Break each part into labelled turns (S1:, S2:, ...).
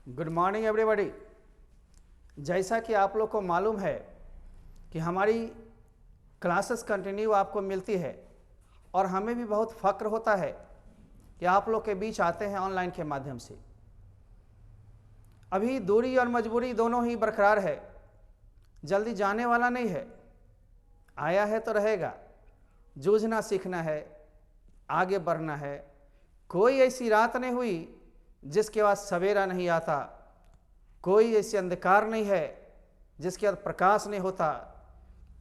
S1: Good morning everybody. जैसा कि आप लोग को मालूम है कि हमारी क्लासेस कंटिन्यू आपको मिलती है और हमें भी बहुत फ़ख्र होता है कि आप लोग के बीच आते हैं ऑनलाइन के माध्यम से। अभी दूरी और मजबूरी दोनों ही बरकरार है, जल्दी जाने वाला नहीं है, आया है तो रहेगा। जूझना सीखना है, आगे बढ़ना है। कोई ऐसी रात नहीं हुई जिसके बाद सवेरा नहीं आता, कोई ऐसी अंधकार नहीं है जिसके बाद प्रकाश नहीं होता,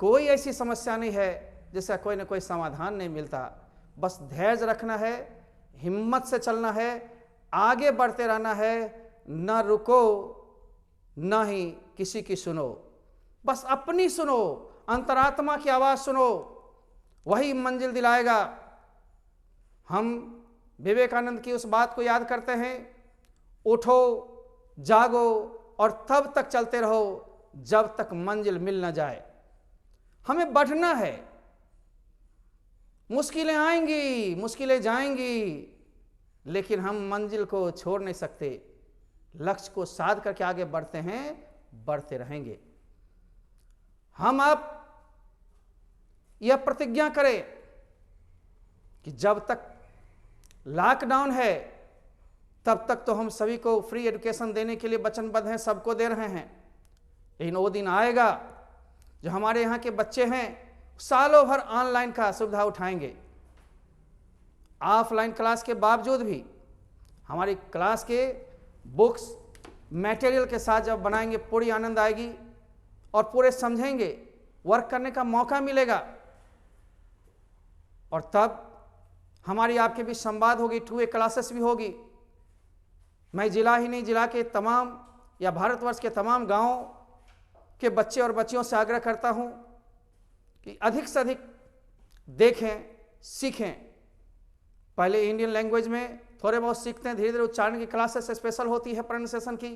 S1: कोई ऐसी समस्या नहीं है जिसका कोई ना कोई समाधान नहीं मिलता। बस धैर्य रखना है, हिम्मत से चलना है, आगे बढ़ते रहना है, न रुको न ही किसी की सुनो, बस अपनी सुनो, अंतरात्मा की आवाज़ सुनो, वही मंजिल दिलाएगा। हम विवेकानंद की उस बात को याद करते हैं, उठो जागो और तब तक चलते रहो जब तक मंजिल मिल न जाए। हमें बढ़ना है, मुश्किलें आएंगी, मुश्किलें जाएंगी, लेकिन हम मंजिल को छोड़ नहीं सकते। लक्ष्य को साध करके आगे बढ़ते हैं, बढ़ते रहेंगे। हम आप यह प्रतिज्ञा करें कि जब तक लॉकडाउन है तब तक तो हम सभी को फ्री एजुकेशन देने के लिए वचनबद्ध हैं, सबको दे रहे हैं। लेकिन वो दिन आएगा जो हमारे यहाँ के बच्चे हैं सालों भर ऑनलाइन का सुविधा उठाएंगे। ऑफलाइन क्लास के बावजूद भी हमारी क्लास के बुक्स मटेरियल के साथ जब बनाएंगे पूरी आनंद आएगी और पूरे समझेंगे, वर्क करने का मौका मिलेगा। और तब हमारी आपके बीच संवाद होगी, 2 क्लासेस भी होगी। मैं जिला ही नहीं, जिला के तमाम या भारतवर्ष के तमाम गांवों के बच्चे और बच्चियों से आग्रह करता हूं कि अधिक से अधिक देखें, सीखें। पहले इंडियन लैंग्वेज में थोड़े बहुत सीखते हैं, धीरे धीरे उच्चारण की क्लासेस स्पेशल होती है, प्रोनाउंसिएशन की,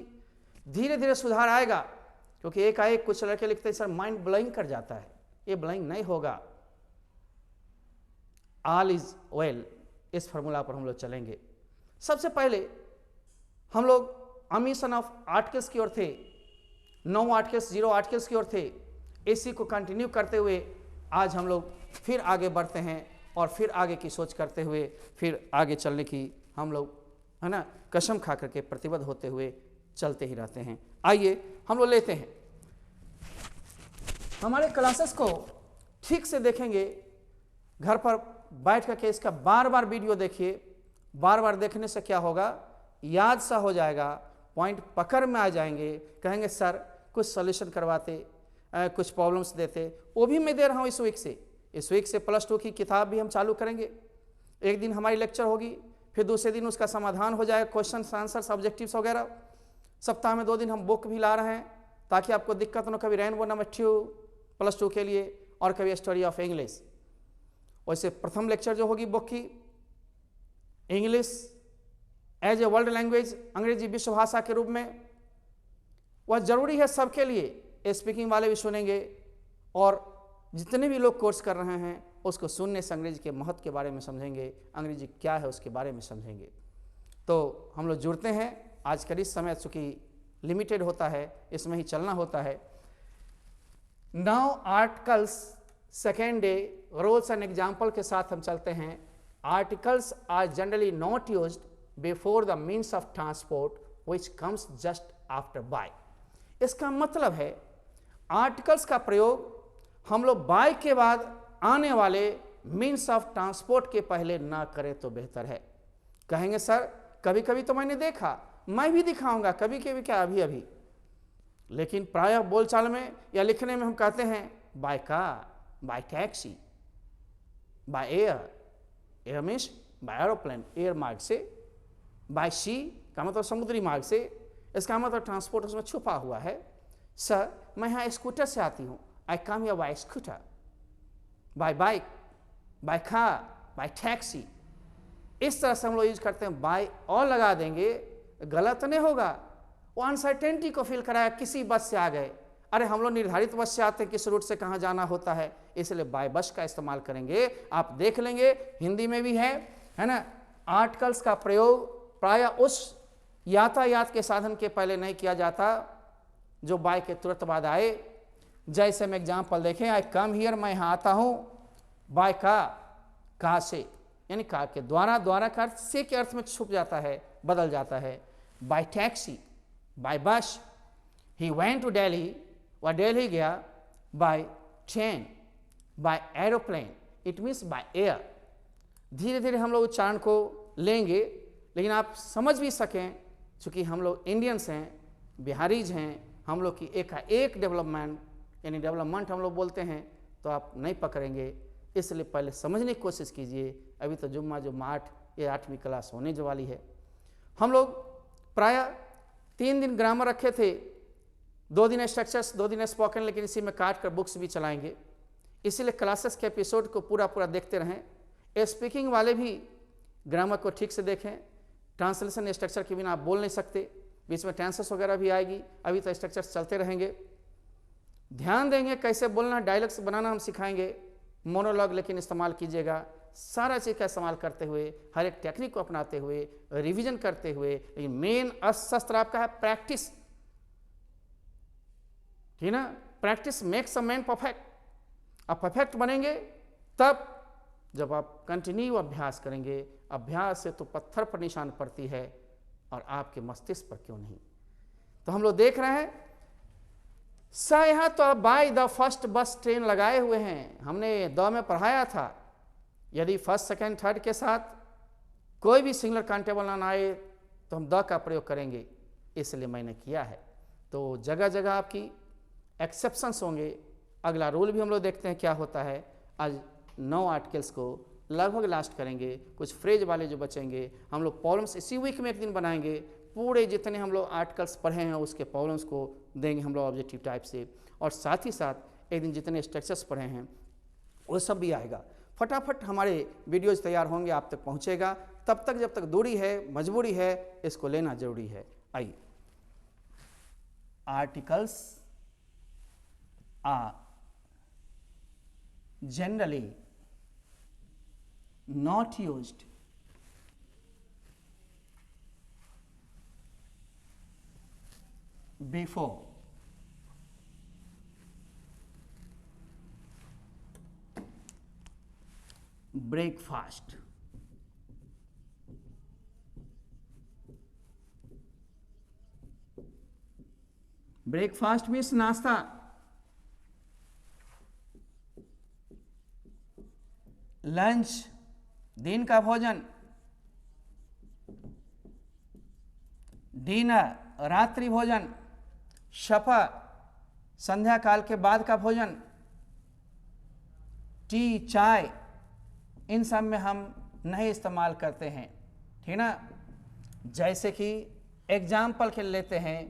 S1: धीरे धीरे सुधार आएगा। क्योंकि एकाएक कुछ लड़के लिखते हैं सर माइंड ब्लोइंग कर जाता है, ये ब्लोइंग नहीं होगा। ऑल इज वेल, इस फॉर्मूला पर हम लोग चलेंगे। सबसे पहले हम लोग अमिशन ऑफ आर्टिकल्स की ओर थे, 9 आर्टिकल्स 0 आर्टिकल्स की ओर थे। इसी को कंटिन्यू करते हुए आज हम लोग फिर आगे बढ़ते हैं और फिर आगे की सोच करते हुए फिर आगे चलने की हम लोग, है ना, कसम खा करके प्रतिबद्ध होते हुए चलते ही रहते हैं। आइए हम लोग लेते हैं हमारे क्लासेस को ठीक से देखेंगे। घर पर बैठ करके इसका बार बार वीडियो देखिए। बार बार देखने से क्या होगा, याद सा हो जाएगा, पॉइंट पकड़ में आ जाएंगे। कहेंगे सर कुछ सॉल्यूशन करवाते, कुछ प्रॉब्लम्स देते। वो भी मैं दे रहा हूँ इस वीक से। इस वीक से +2 की किताब भी हम चालू करेंगे। एक दिन हमारी लेक्चर होगी, फिर दूसरे दिन उसका समाधान हो जाएगा, क्वेश्चन आंसर्स ऑब्जेक्टिव्स वगैरह। सप्ताह में 2 दिन हम बुक भी ला रहे हैं ताकि आपको दिक्कत न, कभी रेनबो नंबर 2 +2 के लिए और कभी स्टोरी ऑफ इंग्लिश। वैसे प्रथम लेक्चर जो होगी बुक की, English as a world language, अंग्रेजी विश्व भाषा के रूप में, वह जरूरी है सबके लिए। स्पीकिंग वाले भी सुनेंगे और जितने भी लोग कोर्स कर रहे हैं उसको सुनने से अंग्रेजी के महत्व के बारे में समझेंगे, अंग्रेजी क्या है उसके बारे में समझेंगे। तो हम लोग जुड़ते हैं। आज का इस समय चूँकि लिमिटेड होता है, इसमें ही चलना होता है। 9 articles second day rules and example के साथ हम चलते हैं। Articles are generally not used before the means of transport which comes just after by. इसका मतलब है आर्टिकल्स का प्रयोग हम लोग बाय के बाद आने वाले मीन्स ऑफ ट्रांसपोर्ट के पहले ना करें तो बेहतर है। कहेंगे सर कभी कभी तो मैंने देखा, मैं भी दिखाऊंगा, कभी कभी क्या, अभी अभी। लेकिन प्रायः बोलचाल में या लिखने में हम कहते हैं bye car, by taxi, by air, air means by aeroplane, air मार्ग से, बाय सी का मतलब समुद्री मार्ग से। इसका मतलब ट्रांसपोर्ट उसमें छुपा हुआ है। सर मैं यहाँ स्कूटर से आती हूँ, I come here by scooter, by bike, by car, by taxi. इस तरह से हम लोग यूज करते हैं। बाय और लगा देंगे, गलत नहीं होगा। वो अनसर्टेनिटी को फील कराया, किसी बस से आ गए, अरे हम लोग निर्धारित बस से आते हैं, किस रूट से कहाँ जाना होता है, इसलिए बाय बस का इस्तेमाल करेंगे। आप देख लेंगे हिंदी में भी है ना। आर्टिकल्स का प्रयोग प्रायः उस यातायात के साधन के पहले नहीं किया जाता, जो बाय के तुरंत बाद आए। जैसे हम एग्जाम्पल देखें, आई कम हियर, मैं यहाँ आता हूँ, बाय का से, यानी कार के द्वारा, द्वारा का अर्थ से के अर्थ में छुप जाता है, बदल जाता है। बाय टैक्सी, बाय बस, ही वेंट टू दिल्ली, वह दिल्ली गया। By train, by aeroplane, it means by air. धीरे धीरे हम लोग उच्चारण को लेंगे, लेकिन आप समझ भी सकें, चूँकि हम लोग इंडियंस हैं, बिहारीज हैं, हम लोग की एक डेवलपमेंट, यानी डेवलपमेंट हम लोग बोलते हैं, तो आप नहीं पकड़ेंगे। इसलिए पहले समझने की कोशिश कीजिए। अभी तो जुम्मा 8 या 8वीं क्लास होने जो वाली है। हम लोग प्रायः 3 दिन ग्रामर रखे थे, 2 दिन स्ट्रक्चर्स, 2 दिन स्पोकन, लेकिन इसी में काट कर बुक्स भी चलाएंगे। इसीलिए क्लासेस के एपिसोड को पूरा देखते रहें। स्पीकिंग वाले भी ग्रामर को ठीक से देखें। ट्रांसलेशन स्ट्रक्चर के बिना आप बोल नहीं सकते, बीच में टेंसेस वगैरह भी आएगी। अभी तो स्ट्रक्चर्स चलते रहेंगे। ध्यान देंगे कैसे बोलना, डायलॉग्स बनाना हम सिखाएंगे। मोनोलॉग लेकिन इस्तेमाल कीजिएगा, सारा चीज़ का इस्तेमाल करते हुए, हर एक टेक्निक को अपनाते हुए, रिवीजन करते हुए। लेकिन मेन अस्त्र आपका है प्रैक्टिस, ठीक ना। Practice makes a man perfect. आप परफेक्ट बनेंगे तब जब आप कंटिन्यू अभ्यास करेंगे। अभ्यास से तो पत्थर पर निशान पड़ती है, और आपके मस्तिष्क पर क्यों नहीं। तो हम लोग देख रहे हैं यहाँ तो आप by the first bus train लगाए हुए हैं। हमने द में पढ़ाया था, यदि फर्स्ट सेकंड थर्ड के साथ कोई भी सिंगुलर काउंटेबल ना आए तो हम द का प्रयोग करेंगे, इसलिए मैंने किया है। तो जगह जगह आपकी एक्सेप्शंस होंगे। अगला रूल भी हम लोग देखते हैं क्या होता है। आज 9 आर्टिकल्स को लगभग लास्ट करेंगे। कुछ फ्रेज वाले जो बचेंगे हम लोग प्रॉब्लम्स इसी वीक में एक दिन बनाएंगे। पूरे जितने हम लोग आर्टिकल्स पढ़े हैं उसके प्रॉब्लम्स को देंगे हम लोग ऑब्जेक्टिव टाइप से, और साथ ही साथ एक दिन जितने स्ट्रक्चर्स पढ़े हैं वो सब भी आएगा। फटाफट हमारे वीडियोज़ तैयार होंगे, आप तक पहुंचेगा। तब तक जब तक दूरी है, मजबूरी है, इसको लेना जरूरी है। आइए, articles are generally not used before breakfast. Breakfast means नाश्ता। लंच दिन का भोजन, डिनर रात्रि भोजन, शफा संध्या काल के बाद का भोजन, टी चाय, इन सब में हम नहीं इस्तेमाल करते हैं, ठीक ना। जैसे कि एग्जाम्पल के लेते हैं,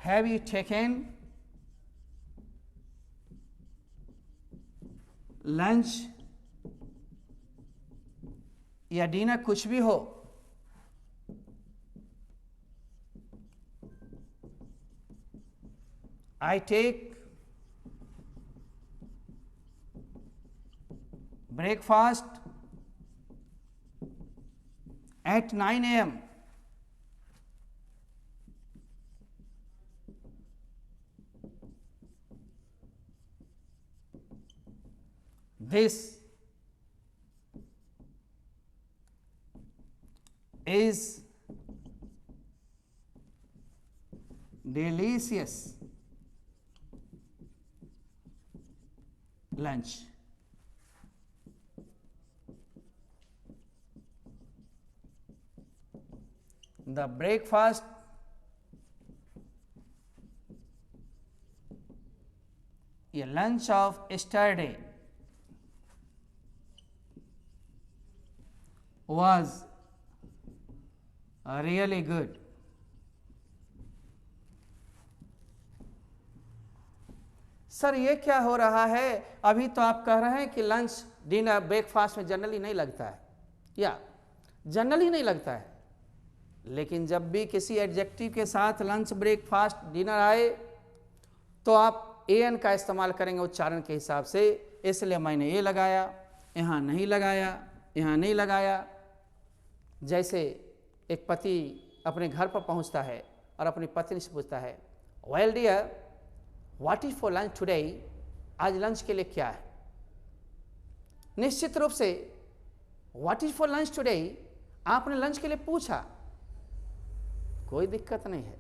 S1: हैव यू टेकन लंच या डिनर, कुछ भी हो, I take breakfast at 9 AM। This is delicious lunch. The breakfast a lunch of yesterday was really good. Sir ये क्या हो रहा है? अभी तो आप कह रहे हैं कि लंच डिनर ब्रेकफास्ट में जनरली नहीं लगता है, या जनरली नहीं लगता है, लेकिन जब भी किसी एडजेक्टिव के साथ लंच ब्रेकफास्ट डिनर आए तो आप एन का इस्तेमाल करेंगे उच्चारण के हिसाब से, इसलिए मैंने ये लगाया। यहाँ नहीं लगाया, यहाँ नहीं लगाया। जैसे एक पति अपने घर पर पहुँचता है और अपनी पत्नी से पूछता है, well dear, what is for lunch today, आज लंच के लिए क्या है। निश्चित रूप से what is for lunch today आपने लंच के लिए पूछा, कोई दिक्कत नहीं है।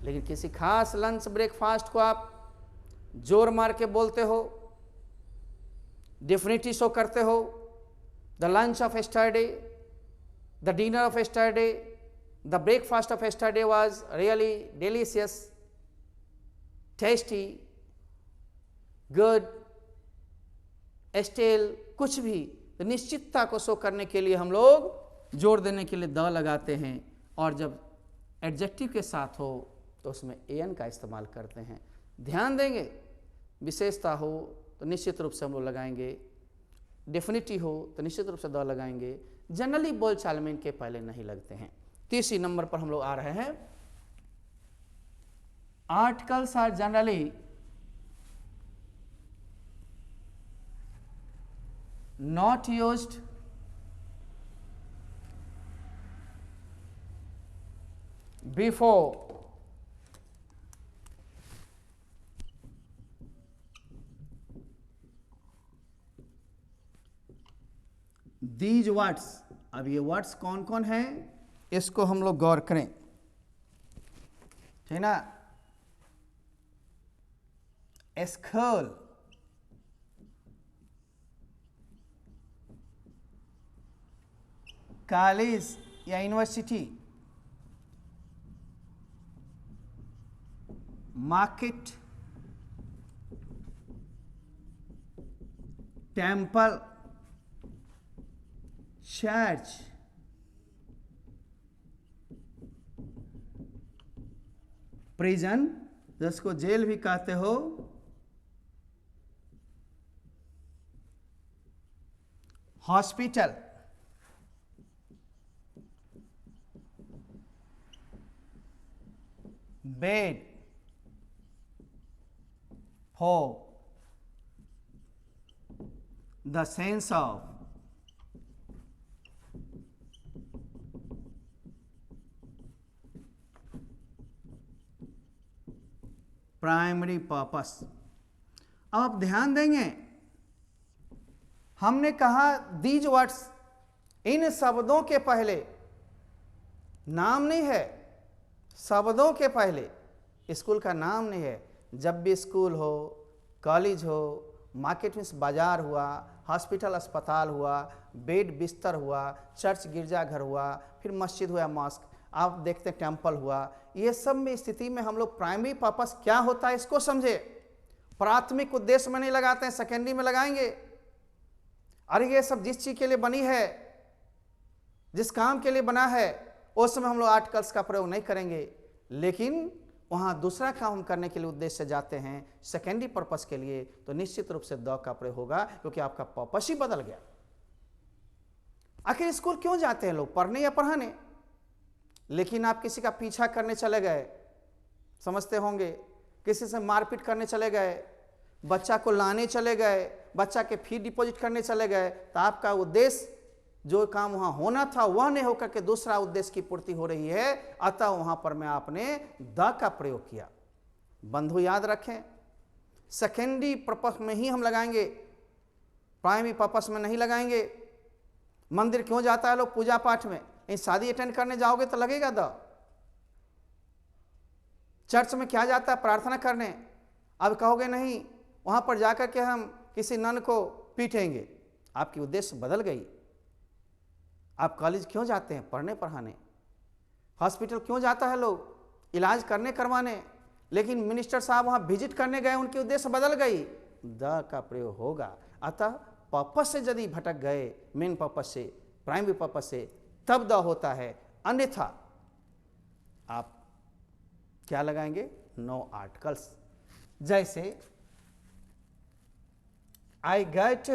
S1: लेकिन किसी खास लंच ब्रेकफास्ट को आप जोर मार के बोलते हो, डेफिनेटली शो करते हो, the lunch of yesterday, the dinner of yesterday, the breakfast of yesterday was really delicious, tasty, good, still, कुछ भी, तो निश्चितता को शो करने के लिए हम लोग जोर देने के लिए द लगाते हैं, और जब एडजेक्टिव के साथ हो तो उसमें एन का इस्तेमाल करते हैं। ध्यान देंगे, विशेषता हो तो निश्चित रूप से हम लोग लगाएंगे, डेफिनिटी हो तो निश्चित रूप से द लगाएंगे। जनरली बोलचाल में इनके पहले नहीं लगते हैं। तीसरी नंबर पर हम लोग आ रहे हैं, articles are generally not used before these words। अब ये वर्ड्स कौन कौन है इसको हम लोग गौर करें, ठीक ना। स्कूल, कॉलेज या university, market, temple, church, prison जिसको जेल भी कहते हो, hospital, bed, for the sense of primary purpose. अब आप ध्यान देंगे, हमने कहा दीज वर्ड्स, इन शब्दों के पहले नाम नहीं है, शब्दों के पहले स्कूल का नाम नहीं है। जब भी स्कूल हो, कॉलेज हो, मार्केट में बाजार हुआ, हॉस्पिटल अस्पताल हुआ, बेड बिस्तर हुआ, चर्च गिरजाघर हुआ, फिर मस्जिद हुआ, मॉस्क, आप देखते हैं टेम्पल हुआ, ये सब में स्थिति में हम लोग प्राइमरी पर्पस क्या होता है इसको समझे। प्राथमिक उद्देश्य में नहीं लगाते हैं, सेकेंडरी में लगाएंगे। अरे ये सब जिस चीज के लिए बनी है, जिस काम के लिए बना है, उस समय हम लोग आर्टिकल्स का प्रयोग नहीं करेंगे। लेकिन वहाँ दूसरा काम करने के लिए उद्देश्य से जाते हैं, सेकेंडरी पर्पस के लिए, तो निश्चित रूप से द का प्रयोग होगा, क्योंकि आपका पर्पस ही बदल गया। आखिर स्कूल क्यों जाते हैं लोग? पढ़ने या पढ़ाने। लेकिन आप किसी का पीछा करने चले गए, समझते होंगे, किसी से मारपीट करने चले गए, बच्चा को लाने चले गए, बच्चा के फी डिपॉजिट करने चले गए, तो आपका उद्देश्य जो काम वहां होना था वह नहीं होकर के दूसरा उद्देश्य की पूर्ति हो रही है, अतः वहां पर मैं आपने द का प्रयोग किया। बंधु याद रखें, सेकेंडरी पर्पस में ही हम लगाएंगे, प्राइमरी पर्पस में नहीं लगाएंगे। मंदिर क्यों जाता है लोग? पूजा पाठ में। शादी अटेंड करने जाओगे तो लगेगा द। चर्च में क्या जाता है? प्रार्थना करने। अब कहोगे नहीं वहां पर जाकर के हम किसी नन को पीटेंगे, आपकी उद्देश्य बदल गई। आप कॉलेज क्यों जाते हैं? पढ़ने पढ़ाने। हॉस्पिटल क्यों जाता है लोग? इलाज करने करवाने। लेकिन मिनिस्टर साहब वहां विजिट करने गए, उनकी उद्देश्य बदल गई, द का प्रयोग होगा। अतः पर्पस से यदि भटक गए, मेन पर्पस से, प्राइमरी पर्पस से, तब द होता है। अन्यथा आप क्या लगाएंगे? No articles. जैसे I get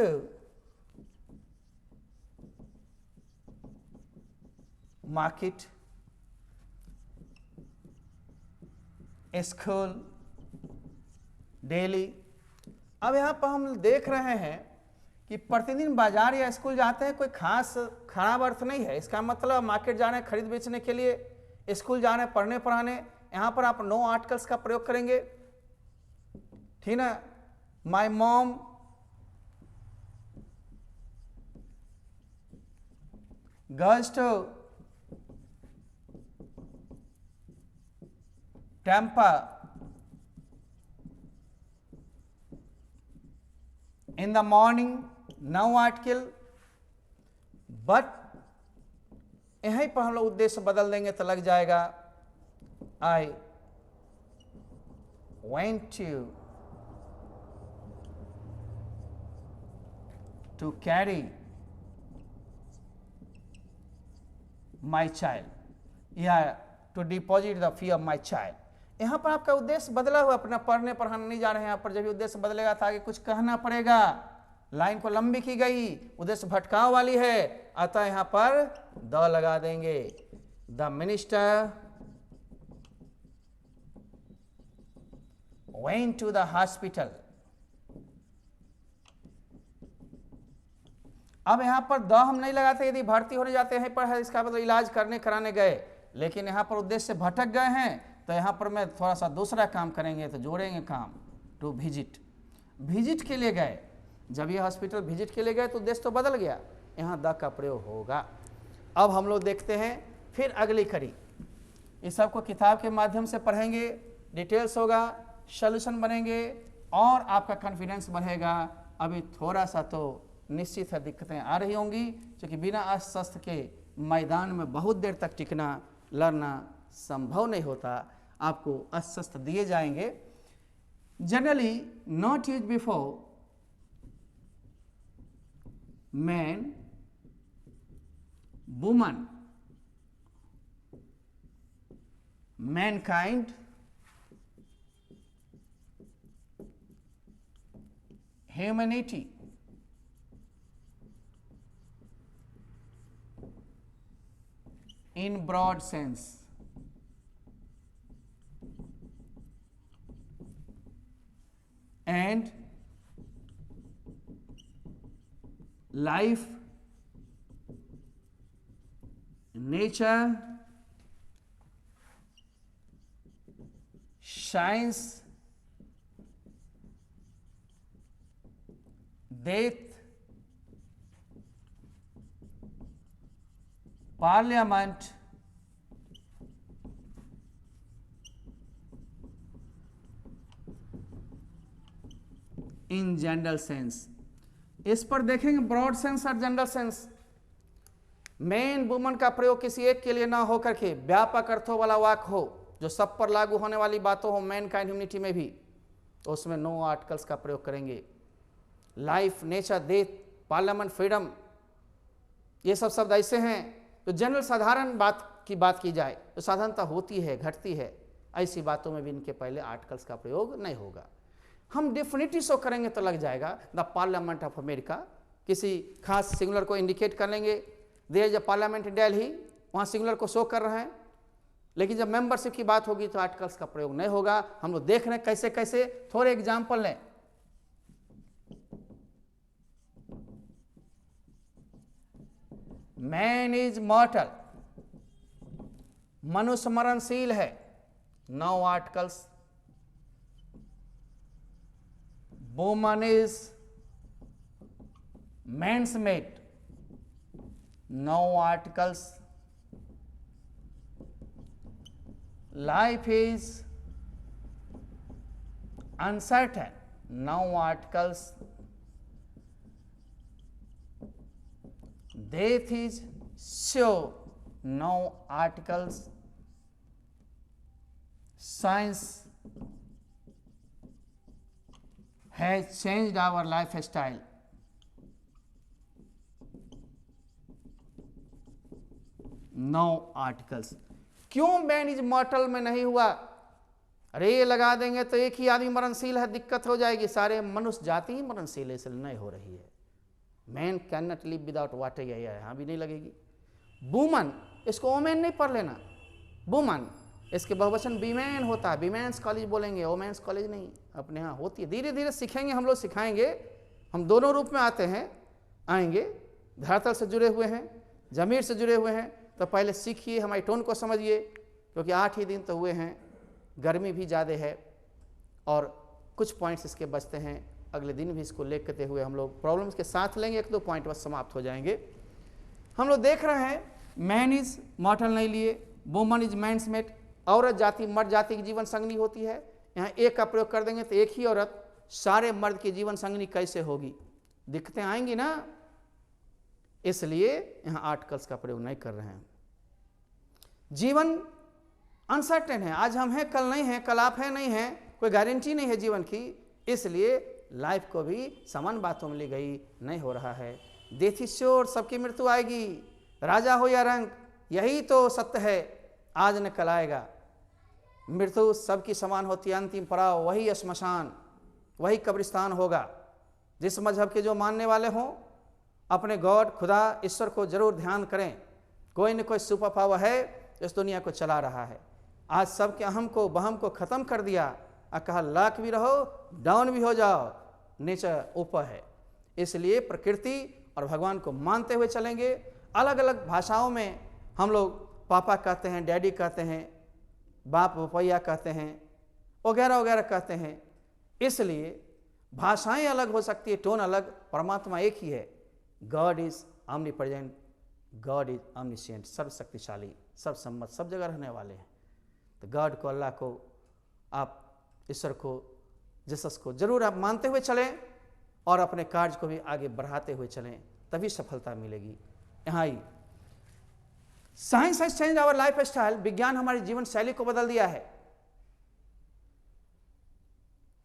S1: market, school, daily. अब यहां पर हम देख रहे हैं कि प्रतिदिन बाजार या स्कूल जाते हैं कोई खास खराब अर्थ नहीं है। इसका मतलब मार्केट जा रहे हैं खरीद बेचने के लिए, स्कूल जा रहे हैं पढ़ने पढ़ाने, यहाँ पर आप नो आर्टिकल्स का प्रयोग करेंगे, ठीक ना। My mom goes to Tampa in the morning, no article, but यहीं पर हम लोग उद्देश्य बदल देंगे तो लग जाएगा I went to carry my child या to deposit the fee of my child। यहाँ पर आपका उद्देश्य बदला हुआ, अपना पढ़ने पढ़ाने नहीं जा रहे हैं। यहाँ पर जब उद्देश्य बदलेगा तो आगे कुछ कहना पड़ेगा, लाइन को लंबी की गई, उद्देश्य भटकाव वाली है, अतः यहाँ पर द लगा देंगे। The minister went to the hospital। अब यहाँ पर द हम नहीं लगाते यदि भर्ती होने जाते हैं पर है, इसका मतलब इलाज करने कराने गए, लेकिन यहाँ पर उद्देश्य से भटक गए हैं तो यहाँ पर मैं थोड़ा सा दूसरा काम करेंगे तो जोड़ेंगे काम, टू विजिट, विजिट के लिए गए। जब ये हॉस्पिटल विजिट के लिए गए तो उद्देश्य तो बदल गया, यहाँ द का प्रयोग होगा। अब हम लोग देखते हैं फिर अगली कड़ी, इस सबको किताब के माध्यम से पढ़ेंगे, डिटेल्स होगा, सॉल्यूशन बनेंगे और आपका कॉन्फिडेंस बढ़ेगा। अभी थोड़ा सा तो निश्चित है दिक्कतें आ रही होंगी, क्योंकि बिना अस्वस्थ के मैदान में बहुत देर तक टिकना लड़ना संभव नहीं होता, आपको अस्वस्थ दिए जाएंगे। Generally not use before man, woman, Mankind, humanity, in broad sense, and life, nature, science, death, parliament, in general sense. इस पर देखेंगे ब्रॉड सेंस और जनरल सेंस। मैन वुमन का प्रयोग किसी एक के लिए ना हो करके व्यापक अर्थों वाला वाक हो, जो सब पर लागू होने वाली बातों हो, मैन काइंड ह्यूमनिटी में भी, तो उसमें नो आर्टिकल्स का प्रयोग करेंगे। Life, nature, death, parliament, freedom, ये सब शब्द ऐसे हैं तो जनरल साधारण बात की जाए तो साधारणता होती है, घटती है, ऐसी बातों में भी इनके पहले आर्टिकल्स का प्रयोग नहीं होगा। हम डेफिनेटली शो करेंगे तो लग जाएगा द पार्लियामेंट ऑफ अमेरिका, किसी खास सिंगुलर को इंडिकेट कर लेंगे, there is a parliament in Delhi, वहाँ सिंगुलर को शो कर रहे हैं। लेकिन जब मेंबरशिप की बात होगी तो आर्टिकल्स का प्रयोग नहीं होगा। हम लोग देख रहे हैं कैसे कैसे, थोड़े एग्जाम्पल लें। मैन इज मॉर्टल, मनुष्य मरणशील है, no articles. Woman is man's mate, no articles. Life is uncertain, no articles. Death is sure, no articles. Science has changed our lifestyle. No articles. क्यों मैन इज मॉर्टल में नहीं हुआ? अरे ये लगा देंगे तो एक ही आदमी मरणशील है, दिक्कत हो जाएगी, सारे मनुष्य जाति ही मरणशील इसलिए नहीं हो रही है। Man can not live without water, यहाँ भी नहीं लगेगी। वुमन, इसको ओमेन नहीं पढ़ लेना, वुमन, इसके बहुवचन वीमेन होता है, वीमेंस कॉलेज बोलेंगे, वोमेंस कॉलेज नहीं, अपने यहाँ होती है। धीरे धीरे सीखेंगे हम लोग, सिखाएंगे, हम दोनों रूप में आते हैं, आएंगे, धरातल से जुड़े हुए हैं, ज़मीर से जुड़े हुए हैं, तो पहले सीखिए, हमारी टोन को समझिए, क्योंकि 8 ही दिन तो हुए हैं, गर्मी भी ज़्यादा है और कुछ पॉइंट्स इसके बचते हैं। अगले दिन भी इसको लेते हुए हम लोग प्रॉब्लम्स के साथ लेंगे, 1-2 पॉइंट बस समाप्त हो जाएंगे। हम लोग देख रहे हैं मैन इज मॉर्टल नहीं लिए, वुमन इज मैंस मेट, औरत जाति मर्द जाति की जीवन संगनी होती है। यहाँ एक का प्रयोग कर देंगे तो एक ही औरत सारे मर्द की जीवन संगनी कैसे होगी, दिक्कतें आएंगी ना, इसलिए यहाँ आर्टिकल्स का प्रयोग नहीं कर रहे हैं। जीवन अनसर्टेन है, आज हम हैं कल नहीं है, कल आप हैं नहीं है, कोई गारंटी नहीं है जीवन की, इसलिए लाइफ को भी समान बातों में ली गई नहीं हो रहा है। डेथ इज श्योर, सबकी मृत्यु आएगी, राजा हो या रंक, यही तो सत्य है, आज न कल आएगा। मृत्यु सबकी समान होती है, अंतिम पड़ाव वही श्मशान, वही कब्रिस्तान होगा। जिस मजहब के जो मानने वाले हों, अपने गॉड खुदा ईश्वर को जरूर ध्यान करें, कोई न कोई सुपर पावर है इस दुनिया को चला रहा है। आज सबके अहम को बहम को ख़त्म कर दिया और कहा लाख भी रहो डाउन भी हो जाओ, नेचर ऊपर है। इसलिए प्रकृति और भगवान को मानते हुए चलेंगे। अलग अलग भाषाओं में हम लोग पापा कहते हैं, डैडी कहते हैं, बाप रुपया कहते हैं, वगैरह वगैरह कहते हैं। इसलिए भाषाएं अलग हो सकती है, टोन अलग, परमात्मा एक ही है। गॉड इज ऑमनीप्रेजेंट, गॉड इज ऑमनिशिएंट, सर्वशक्तिशाली, सब सम्मत, सब जगह रहने वाले हैं। तो गॉड को, अल्लाह को, आप ईश्वर को, जीसस को जरूर आप मानते हुए चलें और अपने कार्य को भी आगे बढ़ाते हुए चलें, तभी सफलता मिलेगी। यहाँ ही science has change our life style, विज्ञान हमारी जीवन शैली को बदल दिया है।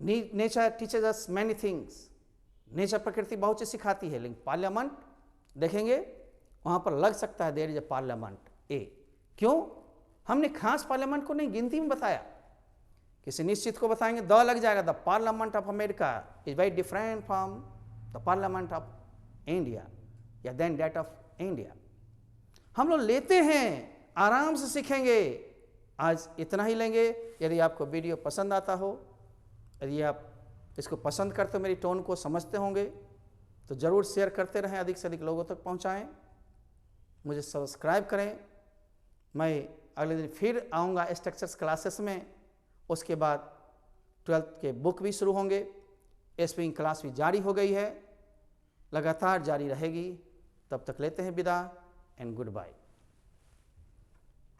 S1: Nature teaches us many things, nature प्रकृति बहुत चीज सिखाती है, लेकिन पार्लियामेंट देखेंगे वहां पर लग सकता है देयर इज ए पार्लियामेंट ए। क्यों? हमने खास पार्लियामेंट को नहीं, गिनती में बताया, किसी निश्चित को बताएंगे द लग जाएगा। The parliament of America is very different from the parliament of India या देन दैट ऑफ इंडिया। हम लोग लेते हैं, आराम से सीखेंगे। आज इतना ही लेंगे। यदि आपको वीडियो पसंद आता हो, यदि आप इसको पसंद करते हो, मेरी टोन को समझते होंगे, तो ज़रूर शेयर करते रहें, अधिक से अधिक लोगों तक पहुंचाएं, मुझे सब्सक्राइब करें। मैं अगले दिन फिर आऊँगा स्ट्रक्चर्स क्लासेस में, उसके बाद 12th के बुक भी शुरू होंगे, स्प्रिंग क्लास भी जारी हो गई है, लगातार जारी रहेगी। तब तक लेते हैं विदा एंड गुड बाय।